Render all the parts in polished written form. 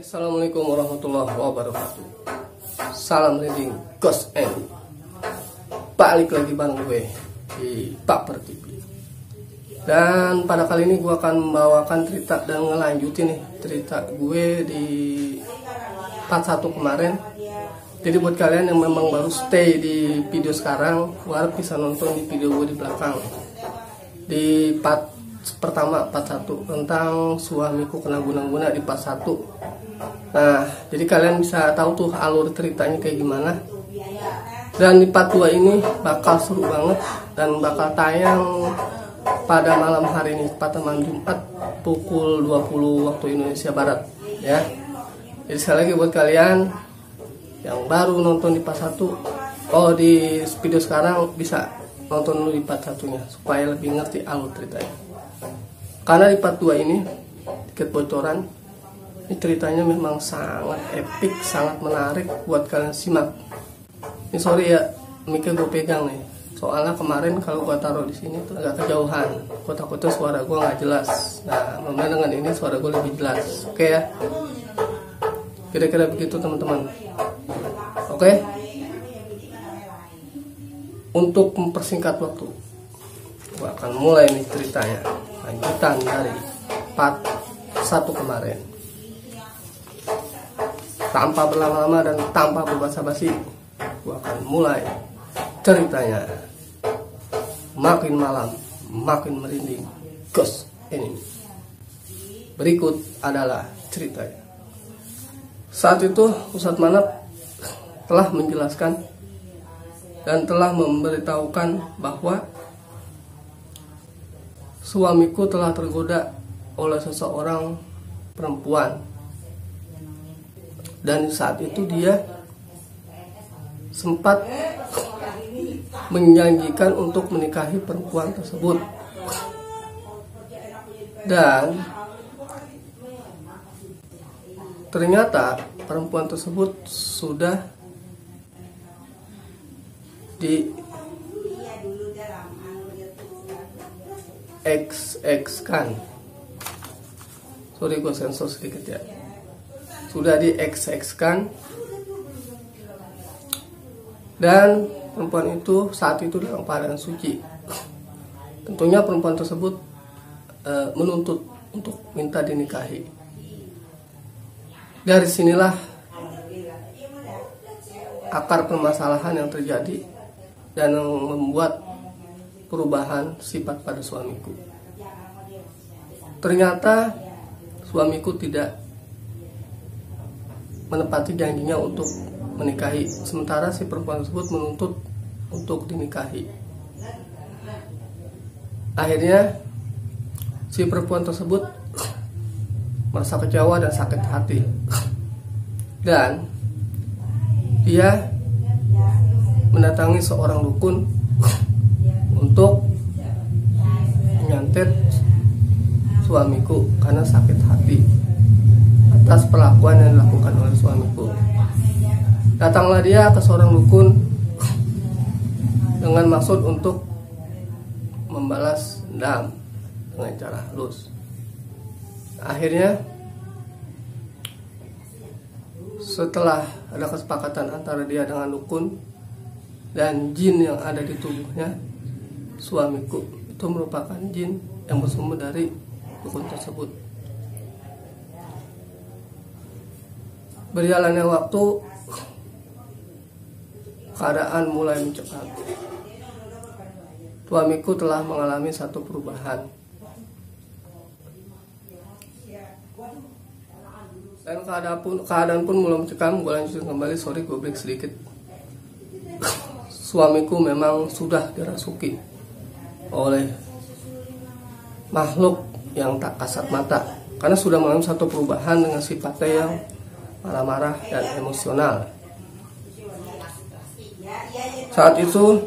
Assalamualaikum warahmatullahi wabarakatuh. Salam reading Ghost N. Balik lagi bareng gue di Baper TV. Dan pada kali ini gue akan membawakan cerita dan ngelanjutin nih cerita gue di part 1 kemarin. Jadi buat kalian yang memang baru stay di video sekarang, gue harap bisa nonton di video gue di belakang. Di part pertama, part 1 tentang suamiku kena guna-guna di part 1. Nah, jadi kalian bisa tahu tuh alur ceritanya kayak gimana. Dan di part 2 ini bakal seru banget dan bakal tayang pada malam hari ini, pada malam Jumat pukul 20 waktu Indonesia Barat ya. Jadi sekali lagi buat kalian yang baru nonton di part 1, di video sekarang bisa nonton dulu di part 1-nya supaya lebih ngerti alur ceritanya. Karena di part 2 ini sedikit bocoran, ini ceritanya memang sangat epic, sangat menarik buat kalian simak. Ini sorry ya, mic-nya gue pegang nih. Soalnya kemarin kalau gue taruh di sini tuh agak kejauhan. Gue takutnya suara gue nggak jelas. Nah, memang dengan ini suara gue lebih jelas. Oke ya. Kira-kira begitu teman-teman. Oke. Untuk mempersingkat waktu, gue akan mulai nih ceritanya. Lanjutan dari part 1 kemarin. Tanpa berlama-lama dan tanpa berbasa-basi, gue akan mulai ceritanya. Makin malam, makin merinding. Ghost ini. Berikut adalah ceritanya. Saat itu Ustadz Manap telah menjelaskan dan telah memberitahukan bahwa suamiku telah tergoda oleh seseorang perempuan. Dan saat itu dia sempat menjanjikan untuk menikahi perempuan tersebut. Dan ternyata perempuan tersebut sudah di XX-kan. Sorry gue sensor sedikit ya. Sudah di XX-kan. Dan perempuan itu saat itu dalam keadaan suci. Tentunya perempuan tersebut menuntut untuk minta dinikahi. Dari sinilah akar permasalahan yang terjadi dan membuat perubahan sifat pada suamiku. Ternyata suamiku tidak menepati janjinya untuk menikahi, sementara si perempuan tersebut menuntut untuk dinikahi. Akhirnya si perempuan tersebut merasa kecewa dan sakit hati, dan dia mendatangi seorang dukun untuk menyantet suamiku karena sakit hati atas perlakuan yang dilakukan oleh suamiku. Datanglah dia ke seorang dukun dengan maksud untuk membalas dendam dengan cara halus. Akhirnya setelah ada kesepakatan antara dia dengan dukun dan jin yang ada di tubuhnya suamiku, itu merupakan jin yang bersumber dari dukun tersebut. Berjalannya waktu, keadaan mulai mencekam. Suamiku telah mengalami satu perubahan. Dan keadaan pun mulai mencekam. Gue lanjutin kembali, sorry gue break sedikit. Suamiku memang sudah dirasuki oleh makhluk yang tak kasat mata, karena sudah mengalami satu perubahan dengan sifatnya yang marah-marah dan emosional. Saat itu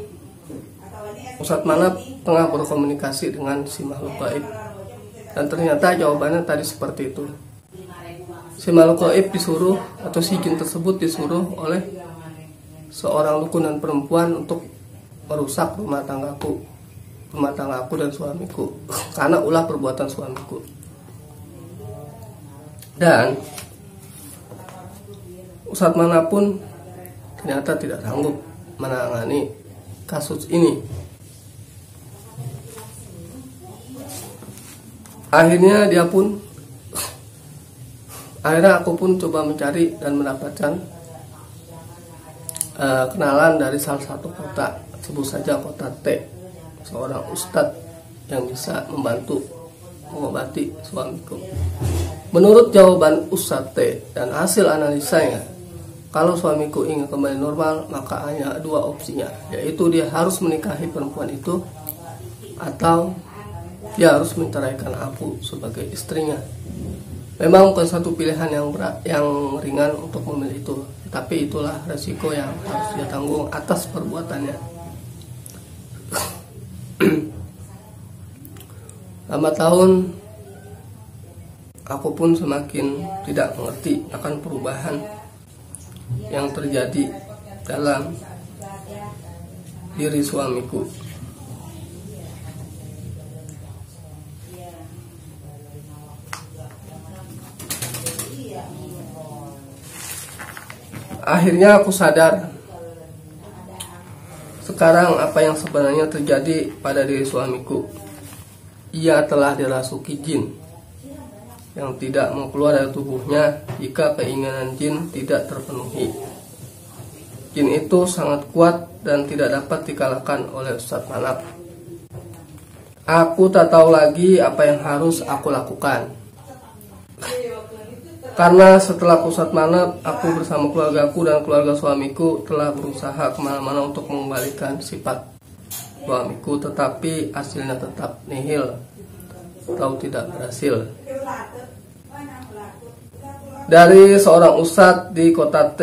Ustadz Manap tengah berkomunikasi dengan si makhluk gaib, dan ternyata jawabannya tadi seperti itu. Si makhluk gaib disuruh, atau si jin tersebut disuruh oleh seorang dukun dan perempuan untuk merusak rumah tanggaku dan suamiku karena ulah perbuatan suamiku. Dan ustadz manapun ternyata tidak sanggup menangani kasus ini. Akhirnya aku pun coba mencari dan mendapatkan kenalan dari salah satu kota, sebut saja kota T, seorang ustadz yang bisa membantu mengobati suamiku. Menurut jawaban Ustadz T dan hasil analisanya, kalau suamiku ingin kembali normal, maka hanya dua opsinya, yaitu dia harus menikahi perempuan itu atau dia harus menceraikan aku sebagai istrinya. Memang bukan satu pilihan yang ringan untuk memilih itu, tapi itulah resiko yang harus dia tanggung atas perbuatannya. Lama tahun, aku pun semakin tidak mengerti akan perubahan yang terjadi dalam diri suamiku. Akhirnya aku sadar sekarang apa yang sebenarnya terjadi pada diri suamiku. Ia telah dirasuki jin yang tidak mau keluar dari tubuhnya jika keinginan jin tidak terpenuhi. Jin itu sangat kuat dan tidak dapat dikalahkan oleh Ustadz Manap. Aku tak tahu lagi apa yang harus aku lakukan. Karena setelah Ustadz Manap, aku bersama keluargaku dan keluarga suamiku telah berusaha kemana-mana untuk mengembalikan sifat suamiku, tetapi hasilnya tetap nihil atau tidak berhasil. Dari seorang ustadz di kota T,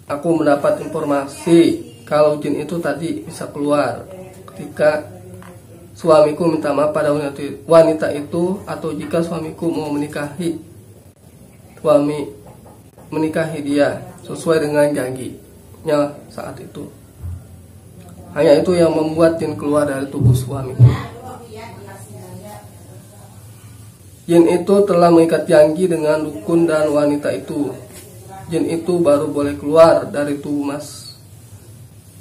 aku mendapat informasi kalau jin itu tadi bisa keluar ketika suamiku minta maaf pada wanita itu, atau jika suamiku mau menikahi dia sesuai dengan janjinya saat itu. Hanya itu yang membuat jin keluar dari tubuh suamiku. Jin itu telah mengikat janji dengan dukun dan wanita itu. Jin itu baru boleh keluar dari tubuh Mas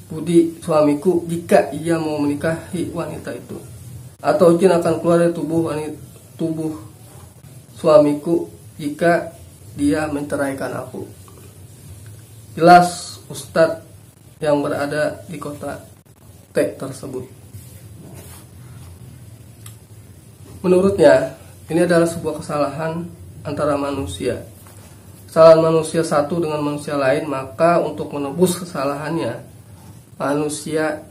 Budi suamiku jika ia mau menikahi wanita itu, atau jin akan keluar dari tubuh suamiku jika dia menceraikan aku. Jelas ustadz yang berada di kota T tersebut. Menurutnya, ini adalah sebuah kesalahan antara manusia. Kesalahan manusia satu dengan manusia lain, maka untuk menebus kesalahannya, manusia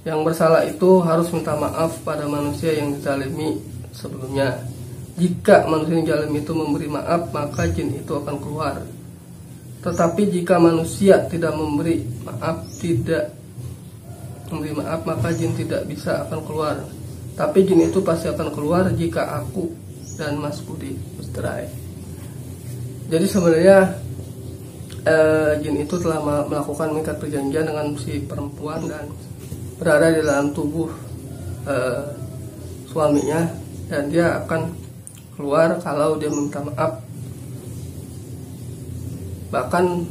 yang bersalah itu harus minta maaf pada manusia yang dizalimi sebelumnya. Jika manusia yang zalim itu memberi maaf, maka jin itu akan keluar. Tetapi jika manusia tidak memberi maaf, maka jin tidak bisa akan keluar. Tapi jin itu pasti akan keluar jika aku dan Mas Budi bercerai. Jadi sebenarnya jin itu telah melakukan mengikat perjanjian dengan si perempuan dan berada di dalam tubuh suaminya, dan dia akan keluar kalau dia meminta maaf, bahkan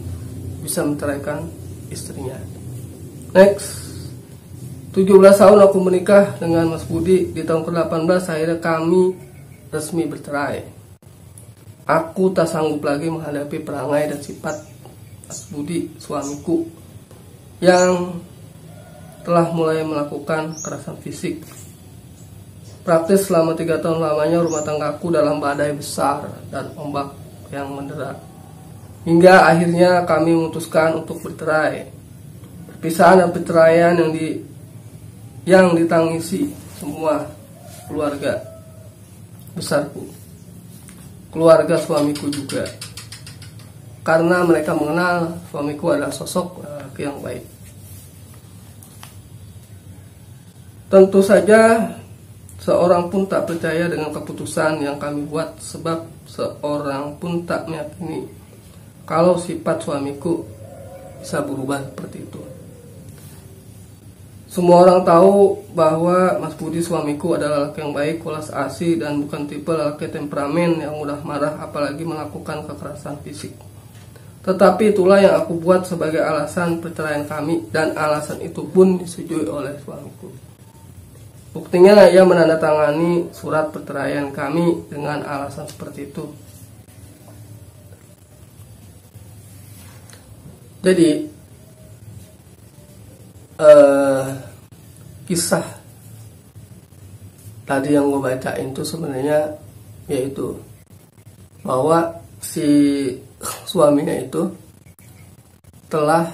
bisa menceraikan istrinya. Next, 17 tahun aku menikah dengan Mas Budi. Di tahun ke-18 akhirnya kami resmi bercerai. Aku tak sanggup lagi menghadapi perangai dan sifat Mas Budi suamiku yang telah mulai melakukan kekerasan fisik. Praktis selama 3 tahun lamanya rumah tanggaku dalam badai besar dan ombak yang mendera. Hingga akhirnya kami memutuskan untuk bercerai. Perpisahan dan perceraian yang ditangisi semua keluarga besarku, keluarga suamiku juga, karena mereka mengenal suamiku adalah sosok laki yang baik. Tentu saja seorang pun tak percaya dengan keputusan yang kami buat, sebab seorang pun tak meyakini kalau sifat suamiku bisa berubah seperti itu. Semua orang tahu bahwa Mas Budi suamiku adalah laki yang baik, welas asih, dan bukan tipe laki temperamen yang mudah marah apalagi melakukan kekerasan fisik. Tetapi itulah yang aku buat sebagai alasan perceraian kami, dan alasan itu pun disetujui oleh suamiku. Buktinya ia menandatangani surat perceraian kami dengan alasan seperti itu. Jadi kisah tadi yang gue bacain itu sebenarnya yaitu bahwa si suaminya itu telah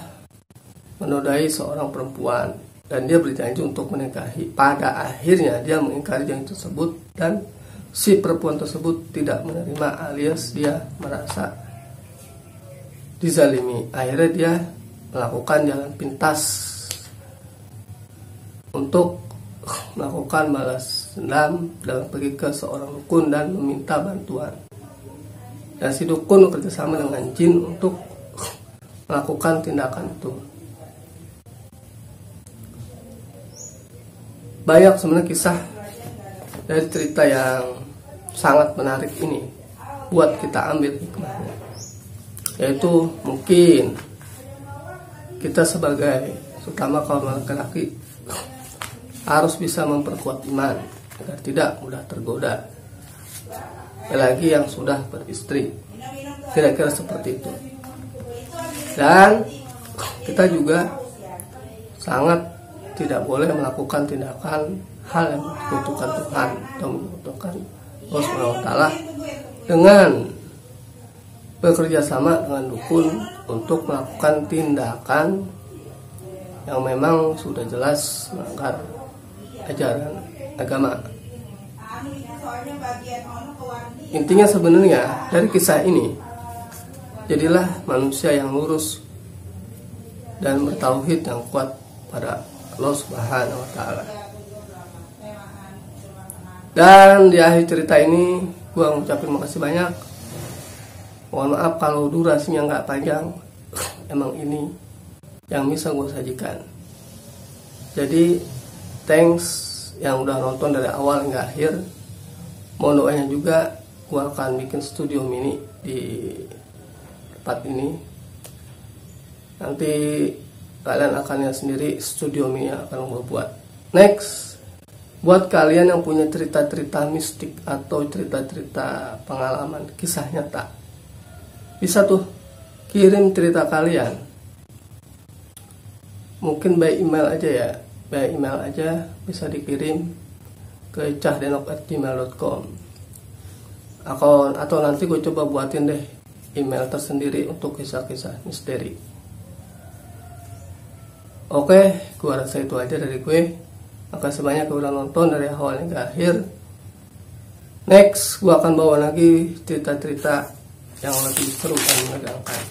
menodai seorang perempuan dan dia berjanji untuk menikahi. Pada akhirnya dia mengingkari janji tersebut dan si perempuan tersebut tidak menerima, alias dia merasa dizalimi. Akhirnya dia melakukan jalan pintas untuk melakukan balas dendam dengan pergi ke seorang dukun dan meminta bantuan. Dan si dukun bekerjasama dengan jin untuk melakukan tindakan itu. Banyak sebenarnya kisah dari cerita yang sangat menarik ini buat kita ambil hikmahnya. Yaitu mungkin kita sebagai, terutama kaum laki-laki, harus bisa memperkuat iman agar tidak mudah tergoda. Apalagi yang sudah beristri, kira-kira seperti itu. Dan kita juga sangat tidak boleh melakukan tindakan hal yang membutuhkan Tuhan atau membutuhkan Allah Subhanahu wa Ta'ala dengan bekerja sama dengan dukun untuk melakukan tindakan yang memang sudah jelas melanggar ajaran agama. Intinya sebenarnya dari kisah ini, jadilah manusia yang lurus dan bertauhid yang kuat pada Allah Subhanahu wa Ta'ala. Dan di akhir cerita ini gua ngucapin makasih banyak. Mohon maaf kalau durasinya nggak panjang. Emang ini yang bisa gue sajikan. Jadi thanks yang udah nonton dari awal hingga akhir. Mohon doanya juga, gue akan bikin studio mini di tempat ini. Nanti kalian akan lihat sendiri studio mini yang akan gue buat. Next, buat kalian yang punya cerita-cerita mistik atau cerita-cerita pengalaman kisah nyata, bisa tuh kirim cerita kalian. Mungkin by email aja ya. By email aja bisa dikirim ke cahdenok@gmail.com. Atau nanti gue coba buatin deh email tersendiri untuk kisah-kisah misteri. Oke, gue rasa itu aja dari gue. Makasih banyak udah nonton dari awal hingga akhir. Next, gue akan bawa lagi cerita-cerita yang lebih seru dan menegangkan.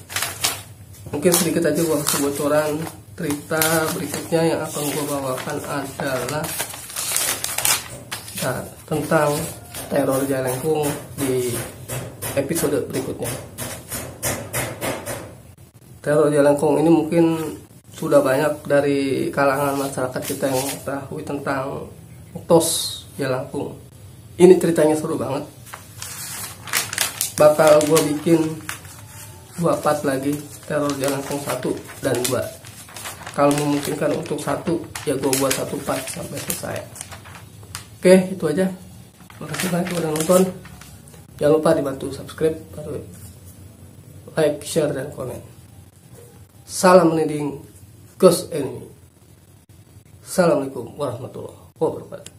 Mungkin sedikit aja gue kasih bocoran. Cerita berikutnya yang akan gue bawakan adalah tentang teror Jalengkung di episode berikutnya. Teror Jalengkung ini mungkin sudah banyak dari kalangan masyarakat kita yang mengetahui tentang mitos Jalengkung. Ini ceritanya seru banget. Bakal gue bikin 2 part lagi, teror Jalengkung 1 dan 2. Kalau memungkinkan untuk 1, ya gue buat 1 part sampai selesai. Oke, itu aja. Makasih banyak udah nonton. Jangan lupa dibantu subscribe, like, share, dan komen. Salam leading Ghost Enemy. Assalamualaikum warahmatullahi wabarakatuh.